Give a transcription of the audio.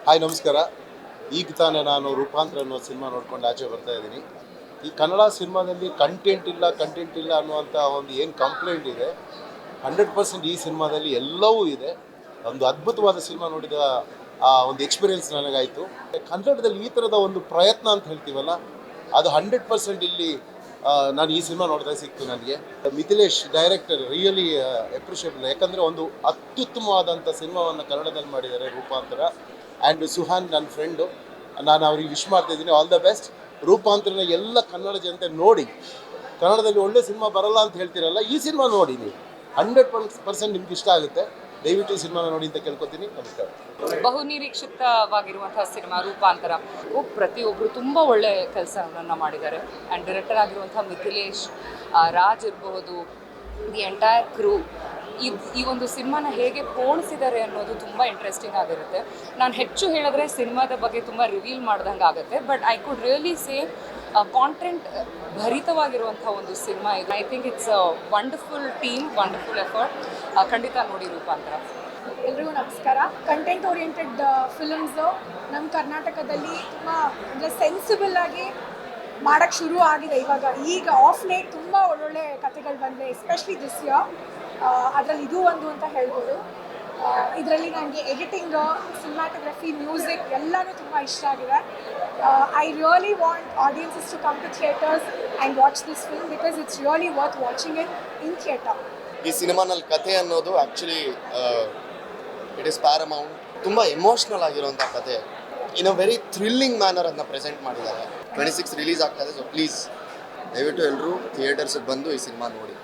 Hi ನಮಸ್ಕಾರ. ಈಗ ತಾನೇ ನಾನು ರೂಪಾಂತರ ಅನ್ನೋ ಸಿನಿಮಾ ನೋಡ್ಕೊಂಡು ಆಚೆ ಬರ್ತಾ ಇದ್ದೀನಿ. ಈ ಕನ್ನಡ ಸಿನಿಮಾದಲ್ಲಿ ಕಂಟೆಂಟ್ ಇಲ್ಲ ಅನ್ನುವಂಥ ಒಂದು ಏನು ಕಂಪ್ಲೇಂಟ್ ಇದೆ, 100% ಈ ಸಿನಿಮಾದಲ್ಲಿ ಎಲ್ಲವೂ ಇದೆ. ಒಂದು ಅದ್ಭುತವಾದ ಸಿನಿಮಾ ನೋಡಿದ ಆ ಒಂದು ಎಕ್ಸ್ಪೀರಿಯೆನ್ಸ್ ನನಗಾಯಿತು. ಕನ್ನಡದಲ್ಲಿ ಈ ಥರದ ಒಂದು ಪ್ರಯತ್ನ ಅಂತ ಹೇಳ್ತೀವಲ್ಲ, ಅದು 100% ಇಲ್ಲಿ ನಾನು ಈ ಸಿನಿಮಾ ನೋಡಿದಾಗ ಸಿಕ್ತು ನನಗೆ. ಮಿಥಿಲೇಶ್ ಡೈರೆಕ್ಟರ್ ರಿಯಲಿ ಅಪ್ರಿಷಿಯೇಬಲ್, ಯಾಕಂದರೆ ಒಂದು ಅತ್ಯುತ್ತಮವಾದಂಥ ಸಿನಿಮಾವನ್ನು ಕನ್ನಡದಲ್ಲಿ ಮಾಡಿದ್ದಾರೆ ರೂಪಾಂತರ. ಆ್ಯಂಡ್ ಸುಹಾನ್ ನನ್ನ ಫ್ರೆಂಡು, ನಾನು ಅವ್ರಿಗೆ ವಿಶ್ ಮಾಡ್ತಾಯಿದ್ದೀನಿ, ಆಲ್ ದ ಬೆಸ್ಟ್. ರೂಪಾಂತರನ ಎಲ್ಲ ಕನ್ನಡ ಜನತೆ ನೋಡಿ. ಕನ್ನಡದಲ್ಲಿ ಒಳ್ಳೆ ಸಿನಿಮಾ ಬರಲ್ಲ ಅಂತ ಹೇಳ್ತೀರಲ್ಲ, ಈ ಸಿನಿಮಾ ನೋಡಿ ನೀವು, 100% ನಿಮ್ಗೆ ಇಷ್ಟ ಆಗುತ್ತೆ. ದಯವಿಟ್ಟು ಈ ಸಿನಿಮಾನ ನೋಡಿ ಅಂತ ಕೇಳ್ಕೊತೀನಿ. ನಮಸ್ಕಾರ. ಬಹುನಿರೀಕ್ಷಿತವಾಗಿರುವಂತಹ ಸಿನಿಮಾ ರೂಪಾಂತರ. ಪ್ರತಿಯೊಬ್ಬರು ತುಂಬ ಒಳ್ಳೆ ಕೆಲಸವನ್ನು ಮಾಡಿದ್ದಾರೆ. ಆ್ಯಂಡ್ ಡೈರೆಕ್ಟರ್ ಆಗಿರುವಂಥ ಮಿಥಿಲೇಶ್, ರಾಜ್ ಇರಬಹುದು, ದಿ ಎಂಟೈರ್ ಕ್ರೂ, ಈ ಒಂದು ಸಿನಿಮಾನ ಹೇಗೆ ಪೋಣಿಸಿದ್ದಾರೆ ಅನ್ನೋದು ತುಂಬ ಇಂಟ್ರೆಸ್ಟಿಂಗ್ ಆಗಿರುತ್ತೆ. ನಾನು ಹೆಚ್ಚು ಹೇಳಿದ್ರೆ ಸಿನಿಮಾದ ಬಗ್ಗೆ ತುಂಬ ರಿವೀಲ್ ಮಾಡ್ದಂಗೆ ಆಗುತ್ತೆ. But I could really say content ಭರಿತವಾಗಿರುವಂಥ ಒಂದು ಸಿನಿಮಾ ಇದು. I think it's a wonderful team, wonderful effort. ಖಂಡಿತ ನೋಡಿ ರೂಪಾಂತರ. ಎಲ್ರಿಗೂ ನಮಸ್ಕಾರ. ಕಂಟೆಂಟ್ ಓರಿಯೆಂಟೆಡ್ ಫಿಲಮ್ಸು ನಮ್ಮ ಕರ್ನಾಟಕದಲ್ಲಿ ತುಂಬ ಅಂದರೆ ಸೆನ್ಸಿಬಲ್ ಆಗಿ ಮಾಡೋಕ್ಕೆ ಶುರು ಆಗಿದೆ ಇವಾಗ. ಈಗ ಆಫ್ ಲೇಟ್ ತುಂಬ ಒಳ್ಳೊಳ್ಳೆ ಕಥೆಗಳು ಬಂದರೆ, ಎಸ್ಪೆಷಲಿ ದಿಸ್ ಇಯರ್. ಅದರಲ್ಲಿ ಇದು ಒಂದು ಅಂತ ಹೇಳ್ಬೋದು. ಇದರಲ್ಲಿ ನನಗೆ ಎಡಿಟಿಂಗ್, ಸಿನಿಮಾಟೋಗ್ರಫಿ, ಮ್ಯೂಸಿಕ್ ಎಲ್ಲನೂ ತುಂಬ ಇಷ್ಟ ಆಗಿದೆ. I really want audiences to come to theatres and watch this film because it's really worth watching it in theatre. ಈ ಸಿನಿಮಾನಲ್ಲಿ ಕಥೆ ಅನ್ನೋದು ಆ್ಯಕ್ಚುಲಿ ಇಟ್ ಈಸ್ ಪ್ಯಾರಮೌಂಟ್. ತುಂಬ ಎಮೋಷ್ನಲ್ ಆಗಿರುವಂಥ ಕಥೆ, in a very thrilling manner ಅದನ್ನ ಪ್ರೆಸೆಂಟ್ ಮಾಡಿದ್ದಾರೆ. 26 release ಆಗ್ತಾಯಿದೆ. ಸೊ ಪ್ಲೀಸ್ ದಯವಿಟ್ಟು ಎಲ್ಲರೂ ಥಿಯೇಟರ್ಸಿಗೆ ಬಂದು ಈ ಸಿನಿಮಾ ನೋಡಿ.